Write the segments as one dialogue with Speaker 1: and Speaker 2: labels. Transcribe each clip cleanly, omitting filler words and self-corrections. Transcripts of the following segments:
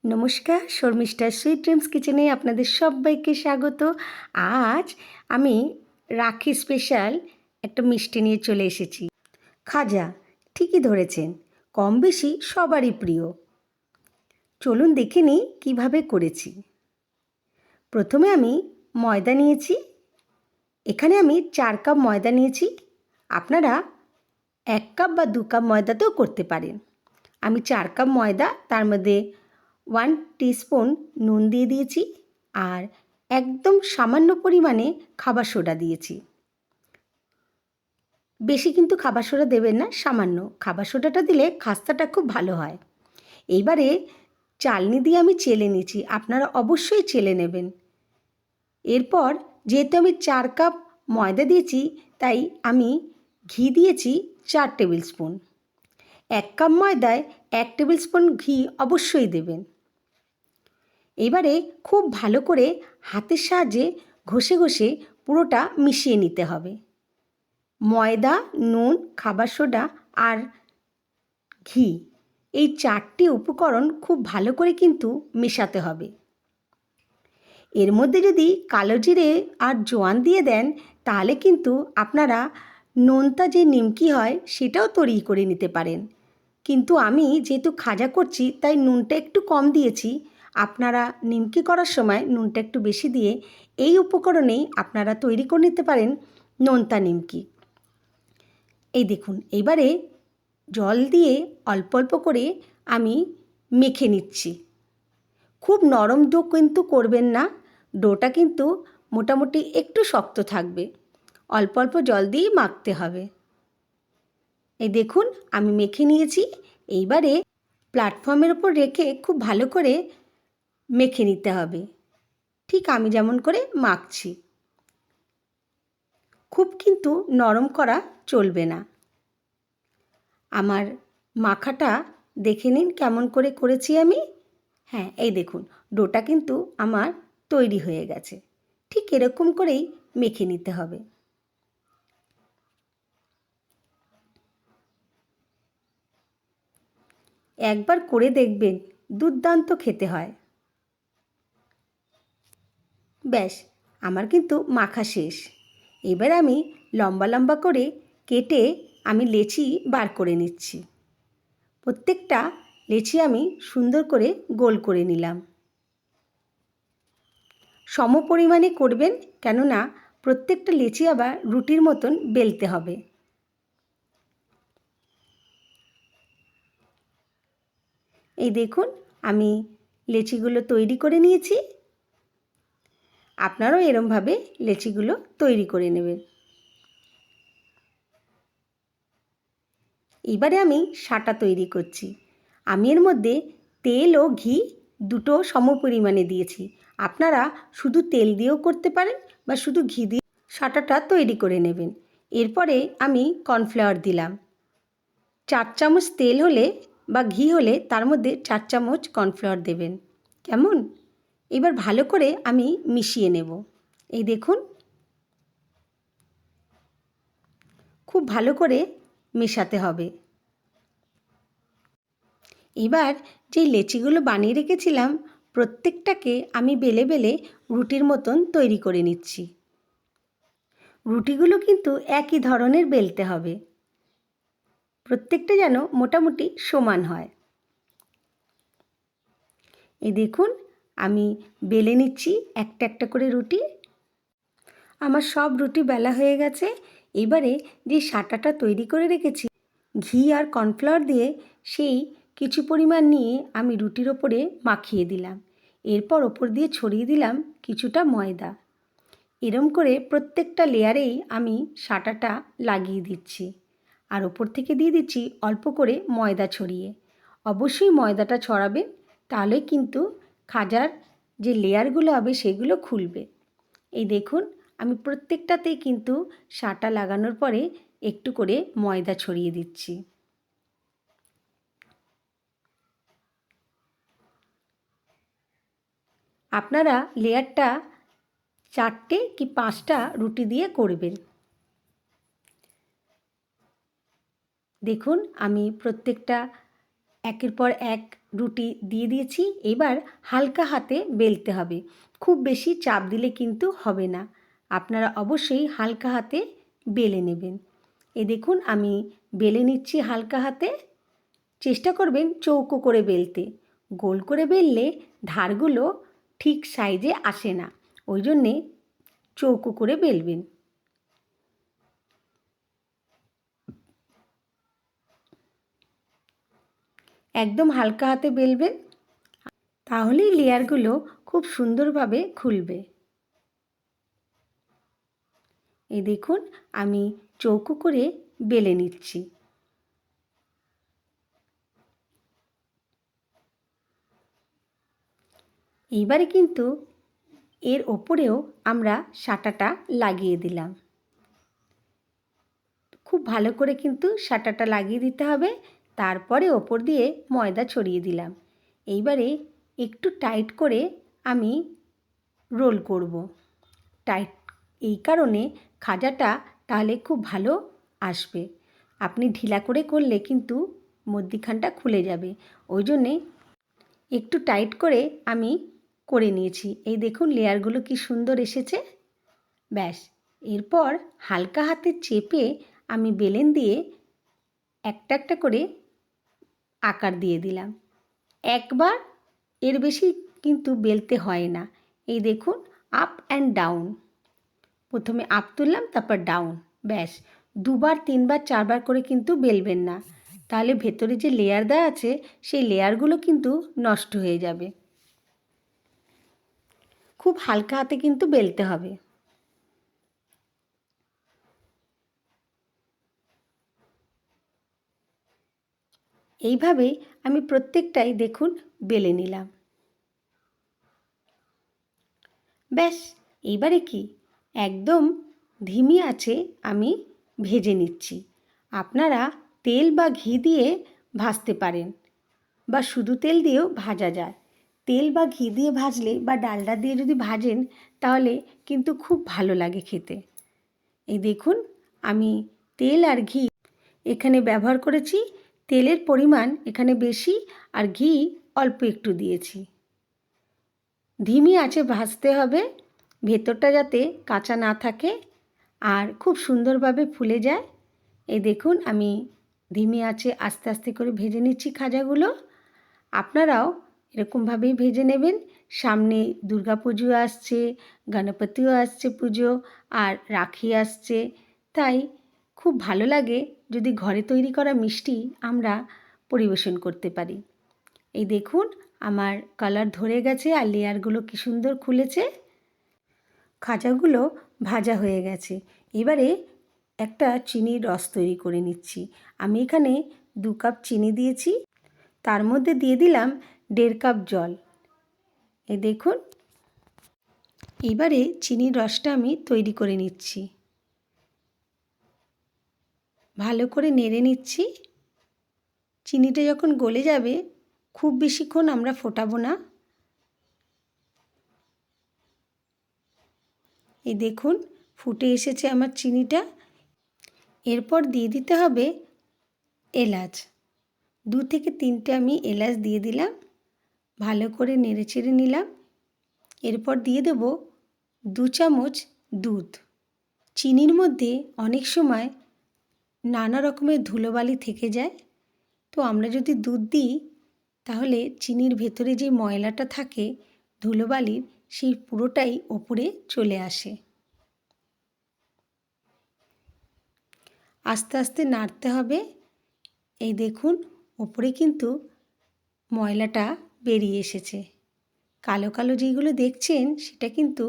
Speaker 1: নমস্কার, শর্মিষ্ঠার sweet dreams কিচেনে আপনাদের সবাইকে স্বাগত। আজ আমি রাখি স্পেশাল একটা মিষ্টি নিয়ে চলে এসেছি। খাজা, ঠিকই ধরেছেন, কম বেশি সবারই প্রিয়। চলুন দেখে নিই কীভাবে করেছি। প্রথমে আমি ময়দা নিয়েছি। এখানে আমি 4 কাপ ময়দা নিয়েছি। আপনারা 1 কাপ বা 2 কাপ ময়দাতেও করতে পারেন। আমি 4 কাপ ময়দা, তার মধ্যে 1 টিস্পুন নুন দিয়ে দিয়েছি আর একদম সামান্য পরিমাণে খাবার সোডা দিয়েছি। বেশি কিন্তু খাবার সোডা দেবেন না, সামান্য খাবার সোডাটা দিলে খাস্তাটা খুব ভালো হয়। এইবারে চালনি দিয়ে আমি চেলে নিয়েছি, আপনারা অবশ্যই চেলে নেবেন। এরপর যেহেতু আমি 4 কাপ ময়দা দিয়েছি, তাই আমি ঘি দিয়েছি 4 টেবিল স্পুন। 1 কাপ ময়দায় 1 টেবিল স্পুন ঘি অবশ্যই দেবেন। এবারে খুব ভালো করে হাতের সাহায্যে ঘষে ঘষে পুরোটা মিশিয়ে নিতে হবে। ময়দা, নুন, খাবার সোডা আর ঘি, এই 4টি উপকরণ খুব ভালো করে কিন্তু মেশাতে হবে। এর মধ্যে যদি কালো জিরে আর জোয়ান দিয়ে দেন, তাহলে কিন্তু আপনারা নোনতা যে নিমকি হয় সেটাও তৈরি করে নিতে পারেন। কিন্তু আমি যেহেতু খাজা করছি তাই নুনটা একটু কম দিয়েছি। আপনারা নিমকি করার সময় নুনটা একটু বেশি দিয়ে এই উপকরণেই আপনারা তৈরি করে নিতে পারেন নোনতা নিমকি। এই দেখুন, এইবারে জল দিয়ে অল্প অল্প করে আমি মেখে নিচ্ছি। খুব নরম ডো কিন্তু করবেন না, ডোটা কিন্তু মোটামুটি একটু শক্ত থাকবে। অল্প অল্প জল দিয়েই মাখতে হবে। এই দেখুন, আমি মেখে নিয়েছি। এইবারে প্ল্যাটফর্মের ওপর রেখে খুব ভালো করে মেখে নিতে হবে, ঠিক আমি যেমন করে মাখছি। খুব কিন্তু নরম করা চলবে না। আমার মাখাটা দেখে নিন কেমন করে করেছি আমি। হ্যাঁ, এই দেখুন, ডোটা কিন্তু আমার তৈরি হয়ে গেছে। ঠিক এরকম করেই মেখে নিতে হবে। একবার করে দেখবেন, দুর্দান্ত খেতে হয়। ব্যাস, আমার কিন্তু মাখা শেষ। এবার আমি লম্বা লম্বা করে কেটে আমি লেচি বার করে নিচ্ছি। প্রত্যেকটা লেচি আমি সুন্দর করে গোল করে নিলাম। সম পরিমাণে করবেন, কেননা প্রত্যেকটা লেচি আবার রুটির মতন বেলতে হবে। এই দেখুন, আমি লেচিগুলো তৈরি করে নিয়েছি। আপনারাও এরমভাবে লেচিগুলো তৈরি করে নেবেন। এবারে আমি সাটা তৈরি করছি। আমি এর মধ্যে তেল ও ঘি দুটো সম পরিমাণে দিয়েছি। আপনারা শুধু তেল দিয়েও করতে পারেন বা শুধু ঘি দিয়ে সাটাটা তৈরি করে নেবেন। এরপরে আমি কর্নফ্লাওয়ার দিলাম। 4 চামচ তেল হলে বা ঘি হলে তার মধ্যে 4 চামচ কর্নফ্লাওয়ার দেবেন। কেমন? এবার ভালো করে আমি মিশিয়ে নেব। এই দেখুন, খুব ভালো করে মেশাতে হবে। এবার যে লেচিগুলো বানিয়ে রেখেছিলাম, প্রত্যেকটাকে আমি বেলে বেলে রুটির মতন তৈরি করে নিচ্ছি। রুটিগুলো কিন্তু একই ধরনের বেলতে হবে, প্রত্যেকটা যেন মোটামুটি সমান হয়। এই দেখুন, আমি বেলে নিচ্ছি একটা একটা করে রুটি। আমার সব রুটি বেলা হয়ে গেছে। এবারে যে সাটাটা তৈরি করে রেখেছি ঘি আর কর্নফ্লাওয়ার দিয়ে, সেই কিছু পরিমাণ নিয়ে আমি রুটির ওপরে মাখিয়ে দিলাম। এরপর ওপর দিয়ে ছড়িয়ে দিলাম কিছুটা ময়দা। এরম করে প্রত্যেকটা লেয়ারেই আমি সাটাটা লাগিয়ে দিচ্ছি আর ওপর থেকে দিয়ে দিচ্ছি অল্প করে ময়দা ছড়িয়ে। অবশ্যই ময়দাটা ছড়াবেন, তাহলে কিন্তু খাজার যে লেয়ারগুলো হবে সেগুলো খুলবে। এই দেখুন, আমি প্রত্যেকটাতেই কিন্তু সাটা লাগানোর পরে একটু করে ময়দা ছড়িয়ে দিচ্ছি। আপনারা লেয়ারটা 4টে কি 5টা রুটি দিয়ে করবেন। দেখুন, আমি প্রত্যেকটা একের পর এক রুটি দিয়ে দিয়েছি। এবার হালকা হাতে বেলতে হবে, খুব বেশি চাপ দিলে কিন্তু হবে না। আপনারা অবশ্যই হালকা হাতে বেলে নেবেন। এই দেখুন আমি বেলে নিচ্ছি হালকা হাতে। চেষ্টা করবেন চৌকো করে বেলতে, গোল করে বেললে ধারগুলো ঠিক সাইজে আসে না, ওই জন্যে চৌকো করে বেলবেন। একদম হালকা হাতে বেলবেন, তাহলেই লেয়ারগুলো খুব সুন্দরভাবে খুলবে। এই দেখুন আমি চৌকো করে বেলে নিচ্ছি। এইবারে কিন্তু এর ওপরেও আমরা সাঁটাটা লাগিয়ে দিলাম। খুব ভালো করে কিন্তু সাঁটাটা লাগিয়ে দিতে হবে। তারপরে ওপর দিয়ে ময়দা ছড়িয়ে দিলাম। এইবারে একটু টাইট করে আমি রোল করব। টাইট এই কারণে খাজাটা তাহলে খুব ভালো আসবে। আপনি ঢিলা করে করলে কিন্তু মধ্যিখানটা খুলে যাবে, ওই জন্যে একটু টাইট করে আমি করে নিয়েছি। এই দেখুন লেয়ারগুলো কি সুন্দর এসেছে। ব্যাস, এরপর হালকা হাতে চেপে আমি বেলেন দিয়ে একটা একটা করে আকার দিয়ে দিলাম। একবার, এর বেশি কিন্তু বেলতে হয় না। এই দেখুন আপ অ্যান্ড ডাউন, প্রথমে আপ তুললাম তারপর ডাউন। ব্যাস, দুবার তিনবার চারবার করে কিন্তু বেলবেন না, তাহলে ভেতরে যে লেয়ার দেওয়া আছে সেই লেয়ারগুলো কিন্তু নষ্ট হয়ে যাবে। খুব হালকা হাতে কিন্তু বেলতে হবে। এইভাবে আমি প্রত্যেকটাই দেখুন বেলে নিলাম। ব্যাস, এইবারে কি একদম ধিমি আঁচে আমি ভেজে নিচ্ছি। আপনারা তেল বা ঘি দিয়ে ভাজতে পারেন, বা শুধু তেল দিয়েও ভাজা যায়। তেল বা ঘি দিয়ে ভাজলে বা ডালডা দিয়ে যদি ভাজেন তাহলে কিন্তু খুব ভালো লাগে খেতে। এই দেখুন আমি তেল আর ঘি এখানে ব্যবহার করেছি। তেলের পরিমাণ এখানে বেশি আর ঘি অল্প একটু দিয়েছি। ধিমি আঁচে ভাজতে হবে, ভেতরটা যাতে কাঁচা না থাকে আর খুব সুন্দরভাবে ফুলে যায়। এই দেখুন আমি ধিমি আঁচে আস্তে আস্তে করে ভেজে নিচ্ছি খাজাগুলো। আপনারাও এরকমভাবেই ভেজে নেবেন। সামনে দুর্গা পুজো আসছে, গণপতিও আসছে পুজো, আর রাখি আসছে, তাই খুব ভালো লাগে যদি ঘরে তৈরি করা মিষ্টি আমরা পরিবেশন করতে পারি। এই দেখুন আমার কালার ধরে গেছে আর লেয়ারগুলো কি সুন্দর খুলেছে। খাজাগুলো ভাজা হয়ে গেছে। এবারে একটা চিনির রস তৈরি করে নিচ্ছি। আমি এখানে 2 কাপ চিনি দিয়েছি, তার মধ্যে দিয়ে দিলাম 1.5 কাপ জল। এই দেখুন এবারে চিনির রসটা আমি তৈরি করে নিচ্ছি। ভালো করে নেড়ে নিচ্ছি। চিনিটা যখন গলে যাবে, খুব বেশিক্ষণ আমরা ফোটাবো না। এই দেখুন ফুটে এসেছে আমার চিনিটা। এরপর দিয়ে দিতে হবে এলাচ। 2 থেকে 3টে আমি এলাচ দিয়ে দিলাম। ভালো করে নেড়ে চেড়ে নিলাম। এরপর দিয়ে দেব 2 চামচ দুধ। চিনির মধ্যে অনেক সময় নানা রকমের ধুলোবালি থেকে যায়, তো আমরা যদি দুধ দিই তাহলে চিনির ভেতরে যে ময়লাটা থাকে ধুলোবালির, সেই পুরোটাই ওপরে চলে আসে। আস্তে আস্তে নাড়তে হবে। এই দেখুন ওপরে কিন্তু ময়লাটা বেরিয়ে এসেছে। কালো কালো যেগুলো দেখছেন সেটা কিন্তু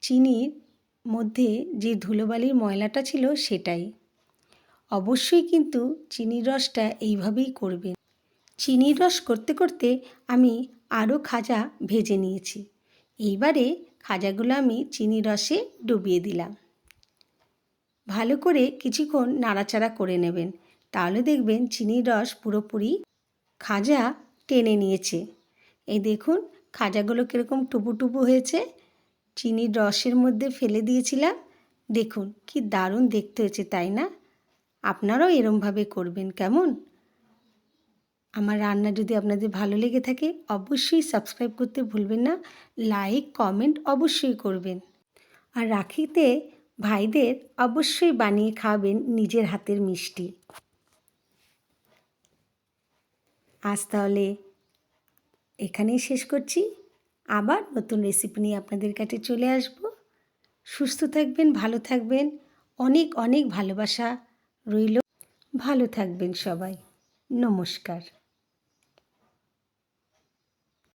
Speaker 1: চিনির মধ্যে যে ধুলোবালির ময়লাটা ছিল সেটাই। অবশ্যই কিন্তু চিনির রসটা এইভাবেই করবেন। চিনির রস করতে করতে আমি আরও খাজা ভেজে নিয়েছি। এইবারে খাজাগুলো আমি চিনির রসে ডুবিয়ে দিলাম। ভালো করে কিছুক্ষণ নাড়াচাড়া করে নেবেন, তাহলে দেখবেন চিনির রস পুরোপুরি খাজা টেনে নিয়েছে। এই দেখুন খাজাগুলো কীরকম টুপু টুপু হয়েছে, চিনির রসের মধ্যে ফেলে দিয়েছিলাম। দেখুন কি দারুণ দেখতে হয়েছে, তাই না? আপনারাও এরমভাবে করবেন কেমন? আমার রান্না যদি আপনাদের ভালো লেগে থাকে অবশ্যই সাবস্ক্রাইব করতে ভুলবেন না, লাইক কমেন্ট অবশ্যই করবেন। আর রাখিতে ভাইদের অবশ্যই বানিয়ে খাওয়াবেন নিজের হাতের মিষ্টি। আজ তাহলে এখানেই শেষ করছি, আবার নতুন রেসিপি নিয়ে আপনাদের কাছে চলে আসব। সুস্থ থাকবেন, ভালো থাকবেন, অনেক অনেক ভালোবাসা রইল। ভালো থাকবেন সবাই, নমস্কার।